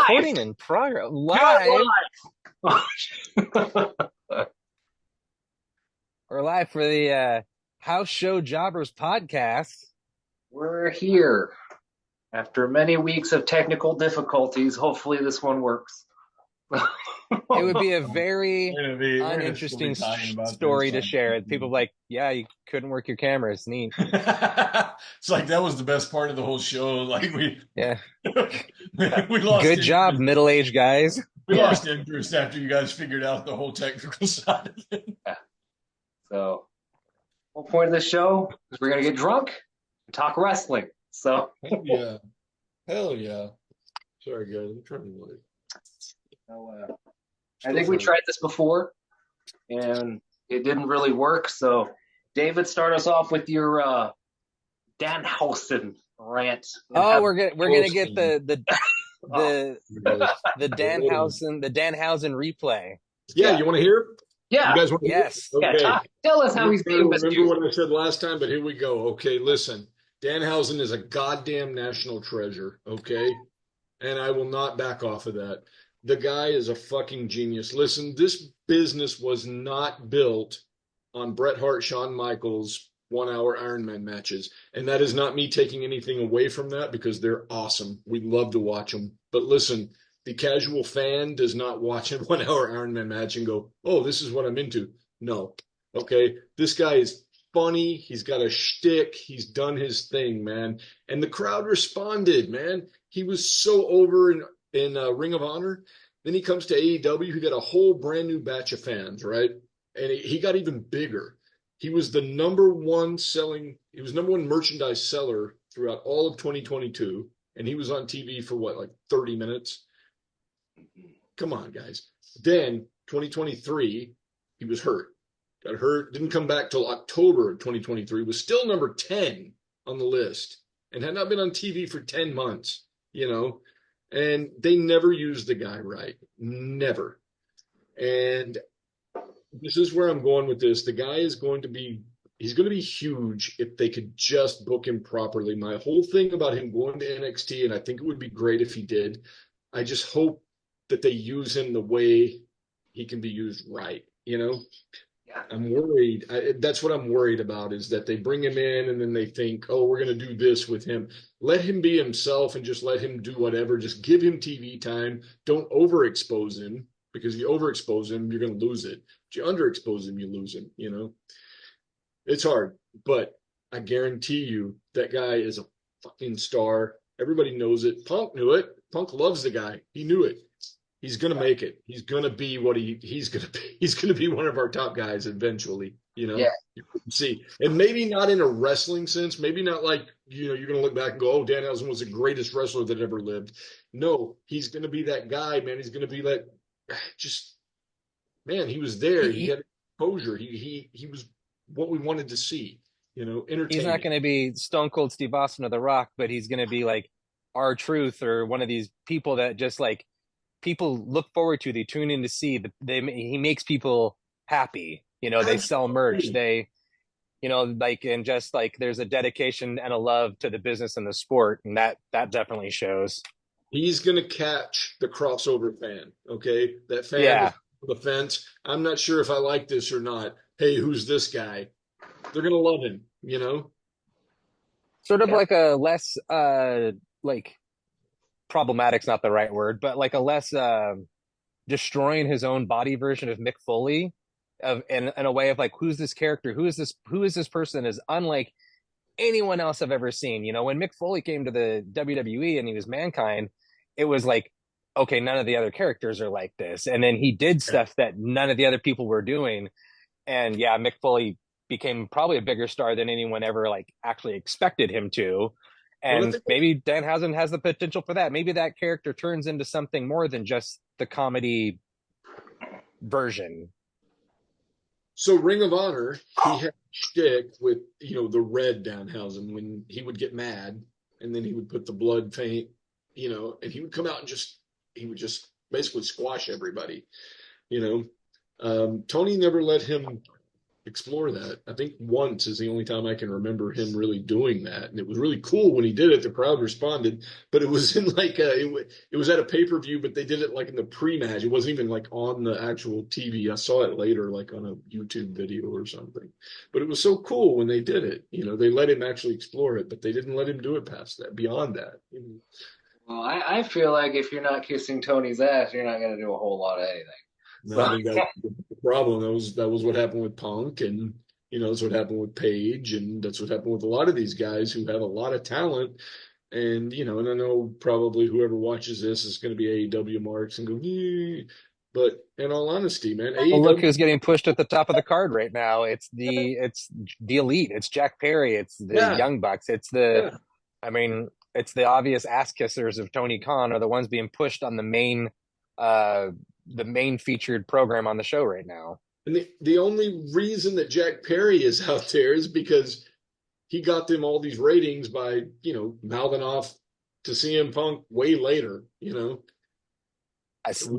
Recording in progress. Live. We're live for the House Show Jobbers podcast. We're here after many weeks of technical difficulties. Hopefully this one works. It would be a very uninteresting story to share. People like, yeah, you couldn't work your cameras. Neat. It's like that was the best part of the whole show. Like Yeah. we lost Good job, middle-aged guys. We lost interest after you guys figured out the whole technical side of it. Yeah. So, whole point of this show is we're gonna get drunk and talk wrestling. So Hell yeah. Sorry guys, I'm trying to wait. So, I think we tried this before and it didn't really work. So David, start us off with your Danhausen rant. Oh, we're gonna get the Danhausen replay. Yeah, you want to hear it? Yeah. You guys want to hear Yes. it? Okay. Yeah, tell us how he's being misused. Remember what I said last time, but here we go. Okay, listen. Danhausen is a goddamn national treasure, okay? And I will not back off of that. The guy is a fucking genius. Listen, this business was not built on Bret Hart, Shawn Michaels 1-hour Ironman matches. And that is not me taking anything away from that because they're awesome. We love to watch them. But listen, the casual fan does not watch a 1-hour Ironman match and go, oh, this is what I'm into. No. Okay? This guy is funny. He's got a shtick. He's done his thing, man. And the crowd responded, man. He was so over in Ring of Honor. Then he comes to AEW. He got a whole brand new batch of fans, right? And he got even bigger. He was the number one merchandise seller throughout all of 2022. And he was on TV for what, like 30 minutes? Come on, guys. Then 2023, he was hurt. Got hurt, didn't come back till October of 2023, was still number 10 on the list and had not been on TV for 10 months, you know, and they never used the guy right. Never. And this is where I'm going with this. The guy is going to be huge if they could just book him properly. My whole thing about him going to NXT, and I think it would be great if he did, I just hope that they use him the way he can be used right, you know? I'm worried. That's what I'm worried about is that they bring him in and then they think, oh, we're going to do this with him. Let him be himself and just let him do whatever. Just give him TV time. Don't overexpose him because if you overexpose him, you're going to lose it. If you underexpose him, you lose him, you know? It's hard, but I guarantee you that guy is a fucking star. Everybody knows it. Punk knew it. Punk loves the guy. He knew it. He's going to make it. He's going to be what he's going to be. He's going to be one of our top guys eventually, you know? Yeah. You can see. And maybe not in a wrestling sense. Maybe not like, you know, you're going to look back and go, oh, Danhausen was the greatest wrestler that ever lived. No, he's going to be that guy, man. He's going to be that man, he was there. He had exposure. He was what we wanted to see, you know, entertaining. He's not going to be Stone Cold Steve Austin or The Rock, but he's going to be like R-Truth or one of these people that just like, people look forward to, they tune in to see. He makes people happy. You know, they sell merch. They, you know, like, and just like there's a dedication and a love to the business and the sport. And that definitely shows. He's going to catch the crossover fan. Okay. That fan on the fence. I'm not sure if I like this or not. Hey, who's this guy? They're going to love him, you know? Sort of like a less, like, problematic's not the right word, but like a less destroying his own body version of Mick Foley in a way of like, who's this character? Who is this person is unlike anyone else I've ever seen. You know, when Mick Foley came to the WWE and he was Mankind, it was like, okay, none of the other characters are like this. And then he did stuff that none of the other people were doing. And yeah, Mick Foley became probably a bigger star than anyone ever like actually expected him to. And maybe Danhausen has the potential for that. Maybe that character turns into something more than just the comedy version. So Ring of Honor, he had shtick with, you know, the red Danhausen when he would get mad and then he would put the blood paint, you know, and he would come out and he would just basically squash everybody, you know. Tony never let him explore that. I think once is the only time I can remember him really doing that, and it was really cool when he did it. The crowd responded, but it was in like it was at a pay-per-view, but they did it like in the pre-match. It wasn't even like on the actual TV. I saw it later, like on a YouTube video or something. But it was so cool when they did it. They let him actually explore it, but they didn't let him do it past that, beyond that. Well, I feel like if you're not kissing Tony's ass, you're not going to do a whole lot of anything. No, I So, think that's the problem. That was what happened with Punk, and that's what happened with Page, and that's what happened with a lot of these guys who have a lot of talent. And I know probably whoever watches this is going to be AEW marks and go, "Eh." But in all honesty, man, Well, look AEW, who's getting pushed at the top of the card right now. It's the elite. It's Jack Perry. It's the yeah, Young Bucks. It's the yeah. I mean, it's the obvious ass kissers of Tony Khan are the ones being pushed on uh the main featured program on the show right now. And the only reason that Jack Perry is out there is because he got them all these ratings by, mouthing off to CM Punk way later.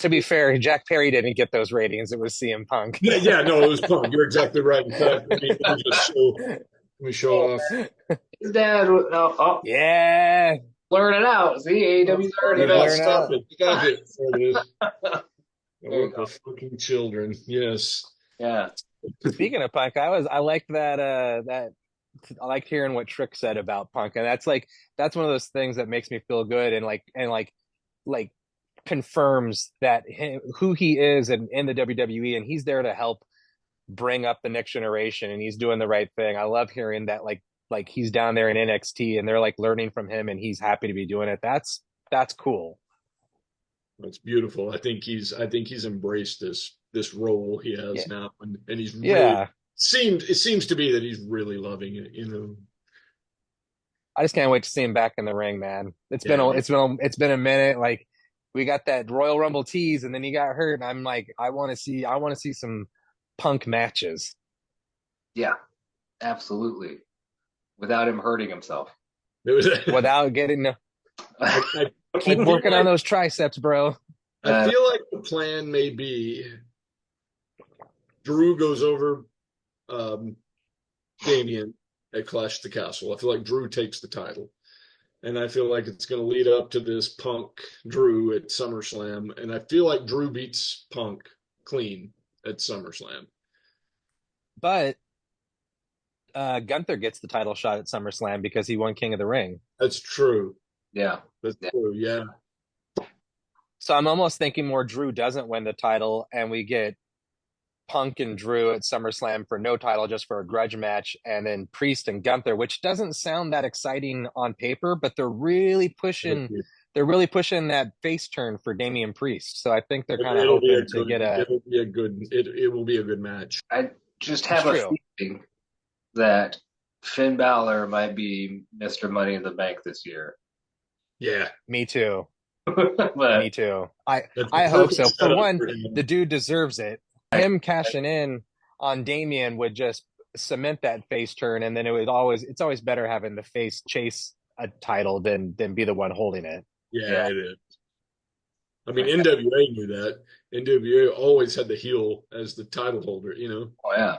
To be fair, Jack Perry didn't get those ratings. It was CM Punk. Yeah, yeah, no, it was Punk. You're exactly right. In fact, let me show off. his dad, Yeah, learn it out. See, AEW's already you Oh, learn best. stop out. it. Stop it. There it is. There you go. Local fucking children. Yes. Yeah. Speaking of Punk, I liked that I liked hearing what Trick said about Punk, and that's one of those things that makes me feel good and like confirms that who he is in the WWE, and he's there to help bring up the next generation, and he's doing the right thing. I love hearing that like he's down there in NXT and they're like learning from him, and he's happy to be doing it. That's cool. That's beautiful. I think he's embraced this role he has Yeah, now, and he's really yeah. it seems to be that he's really loving it. I just can't wait to see him back in the ring, man. Yeah, It's been a minute. Like we got that Royal Rumble tease, and then he got hurt, and I'm like, I want to see some Punk matches Yeah. Absolutely. Without him hurting himself. it was. without getting. I, I, I Keep feel working on like those triceps, bro. I feel like the plan may be Drew goes over um, Damien at Clash at the Castle. I feel like Drew takes the title. And I feel like it's going to lead up to this Punk Drew at SummerSlam. And I feel like Drew beats Punk clean at SummerSlam. But Gunther gets the title shot at SummerSlam because he won King of the Ring. That's true. yeah. That's Yeah. true. Yeah. So I'm almost thinking more Drew doesn't win the title, and we get Punk and Drew at SummerSlam for no title, just for a grudge match, and then Priest and Gunther, which doesn't sound that exciting on paper, but they're really pushing. They're really pushing that face turn for Damian Priest. So I think they're kind of It'll be a hoping to good. get a. It'll be a good. It will be a good match. I just It's have a true. feeling that Finn Balor might be Mr. Money in the Bank this year. Yeah, Me too. But Me too. I that's the I hope perfect so. For setup one, for him. the dude deserves it. Him cashing in on Damian would just cement that face turn, and then it's always better having the face chase a title than be the one holding it. Yeah, yeah, it is. I mean, NWA knew that. NWA always had the heel as the title holder. oh yeah.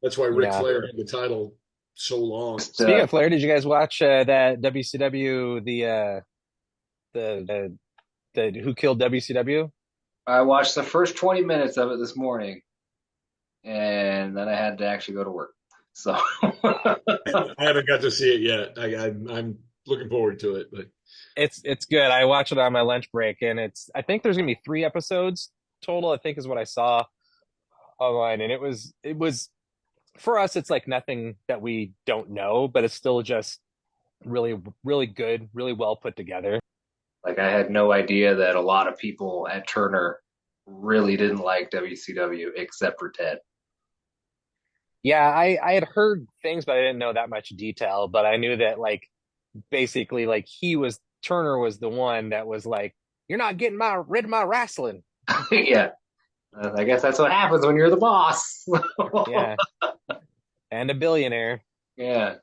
That's why Ric Yeah. Flair had the title so long. Just, Speaking of Flair, did you guys watch that WCW the Who Killed WCW? I watched the first 20 minutes of it this morning, and then I had to actually go to work. So I haven't got to see it yet. I'm looking forward to it, but It's good. I watched it on my lunch break, and I think there's gonna be 3 episodes total. I think is what I saw online, and it was for us. It's like nothing that we don't know, but it's still just really really good, really well put together. like I had no idea that a lot of people at Turner really didn't like WCW except for Ted. Yeah, I had heard things, but I didn't know that much detail. But I knew that like basically like Turner was the one that was like, "You're not getting rid of my wrestling." Yeah. I guess that's what happens when you're the boss. Yeah, and a billionaire. Yeah.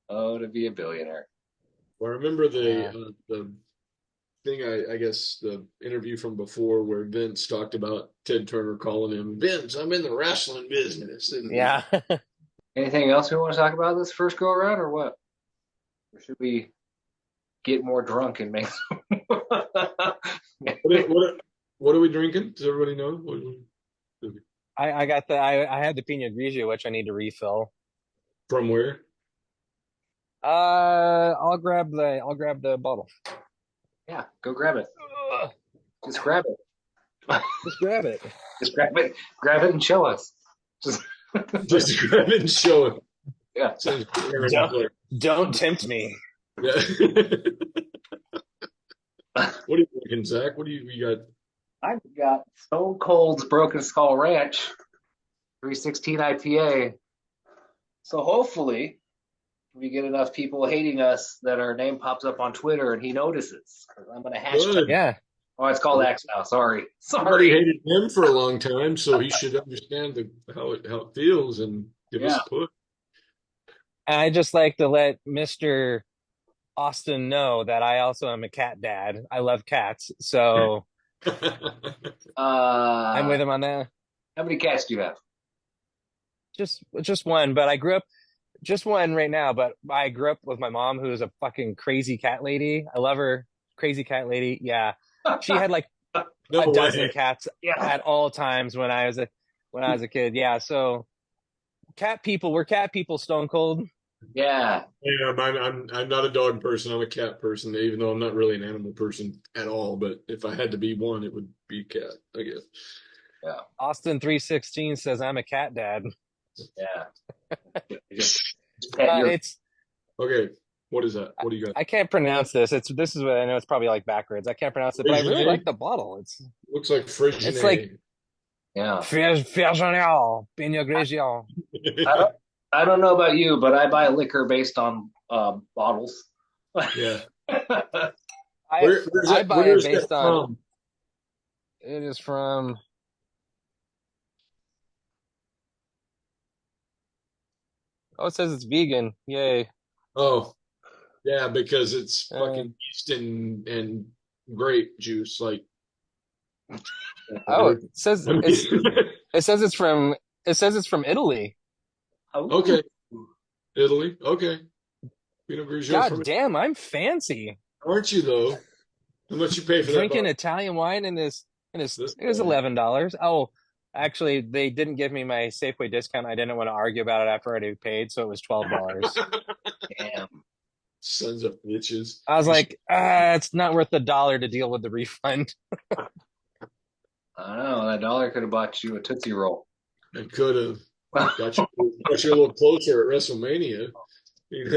Oh, to be a billionaire. well, I remember Yeah. the thing, I guess the interview from before where Vince talked about Ted Turner calling him, Vince, I'm in the wrestling business. And Yeah. Anything else we want to talk about this first go around, or what? Or should we get more drunk and make some? what are we drinking? Does everybody know? I had the Pinot Grigio, which I need to refill. From where? I'll grab the bottle. Yeah, go grab it. Just grab it. Just grab it. Just grab it. Grab it and show us. Just grab it and show it. Yeah. Don't tempt me. Yeah. What are you drinking, Zach? What do you got? I've got Stone Cold's Broken Skull Ranch 316 IPA. So hopefully we get enough people hating us that our name pops up on Twitter and he notices. I'm going to hashtag. Good. Yeah. Oh, it's called X now. Sorry. Somebody hated him for a long time, so he should understand how it feels and give us a push. And I just like to let Mr. Austin know that I also am a cat dad. I love cats, so I'm with him on that. How many cats do you have? Just one, but I grew up just one right now, but I grew up with my mom who's a fucking crazy cat lady. I love her. Crazy cat lady. Yeah. She had like a dozen cats at all times when I was a kid. Yeah, so we're cat people, Stone Cold. Yeah. Yeah, I'm not a dog person. I'm a cat person, even though I'm not really an animal person at all. But if I had to be one, it would be a cat, I guess. Yeah. Austin 316 says I'm a cat dad. Yeah. It's okay. What is that? What do you got? I can't pronounce this. This is what I know. It's probably like backwards. I can't pronounce it, but I really like the bottle. It looks like Frigid. It's like Virginal, Pinot Grigio. I don't know about you, but I buy liquor based on bottles. Yeah. I buy it based on. It is from. Oh, it says it's vegan. Yay. Oh, yeah, because it's fucking yeast and grape juice. Like, it says it's from Italy. Okay, Italy. Okay, Pinot Grigio. God damn, I'm fancy. Aren't you though? How much you pay for drinking Italian wine in this? It was $11. Oh, actually, they didn't give me my Safeway discount. I didn't want to argue about it after I already paid, so it was $12. Damn. Sons of bitches. I was like, it's not worth $1 to deal with the refund. I don't know. That $1 could have bought you a Tootsie Roll. It could have. Got you a little closer at WrestleMania.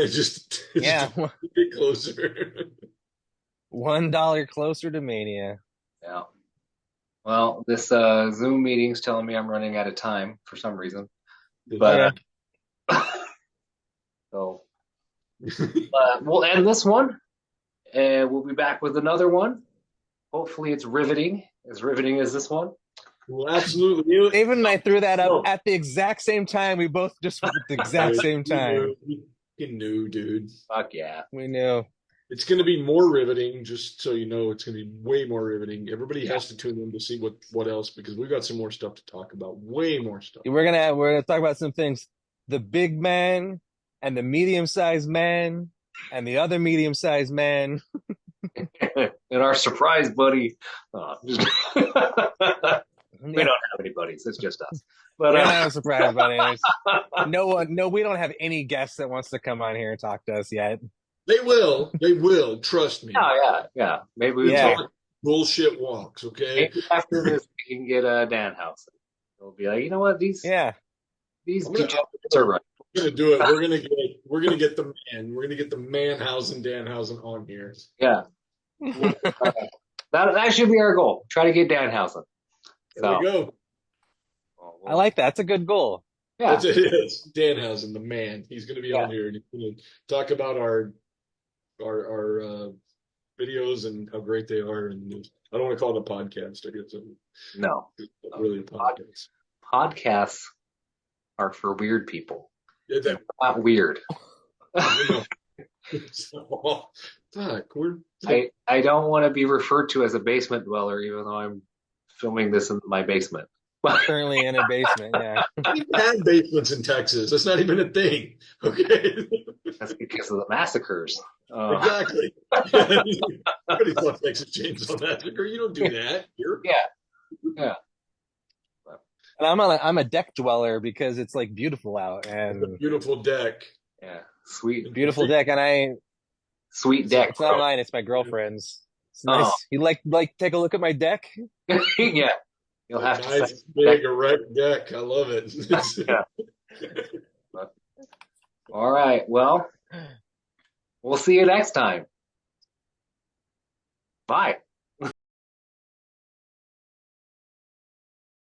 Just a bit closer. $1 closer to Mania. Yeah. Well, this Zoom meeting's telling me I'm running out of time for some reason. But so we'll end this one, and we'll be back with another one. Hopefully, it's riveting as this one. Well, absolutely. David and I threw that up at the exact same time. We both just went at the exact same time. We knew, dude. Fuck yeah. We knew. It's going to be more riveting, just so you know. It's going to be way more riveting. Everybody has to tune in to see what else, because we've got some more stuff to talk about. Way more stuff. We're gonna talk about some things. The big man and the medium-sized man and the other medium-sized man. And our surprise buddy. We don't have any buddies. It's just us. But we don't have a surprise buddy. No, we don't have any guests that wants to come on here and talk to us yet. They will. They will. Trust me. Oh, yeah. Maybe we talk bullshit walks, okay? Maybe after this, we can get Danhausen. We'll be like, you know what? These are right. We're gonna do it. We're gonna get the man. We're gonna get the Danhausen on here. Yeah. That should be our goal. Try to get Danhausen. There we go. I like that. That's a good goal. Yeah. That's it is. Danhausen, the man. He's going to be on here and he's going to talk about our videos and how great they are. And I don't want to call it a podcast. I guess no, it's not really a podcast. Podcasts are for weird people. Yeah, not weird. So Fuck, we're I don't want to be referred to as a basement dweller, even though I'm filming this in my basement. Currently in a basement. Yeah. we don't even have basements in Texas. That's not even a thing. Okay. That's because of the massacres. Exactly. Nobody saw Texas Chainsaw Massacre. You don't do that here. Yeah, yeah. And I'm a deck dweller because it's like beautiful out It's a and beautiful deck. Yeah, sweet, beautiful deck. And sweet deck, it's not bro. mine, it's my girlfriend's. It's Oh, nice. You take a look at my deck? yeah. You'll A have to say nice, big, erect deck. I love it. yeah. All right. Well, we'll see you next time. Bye.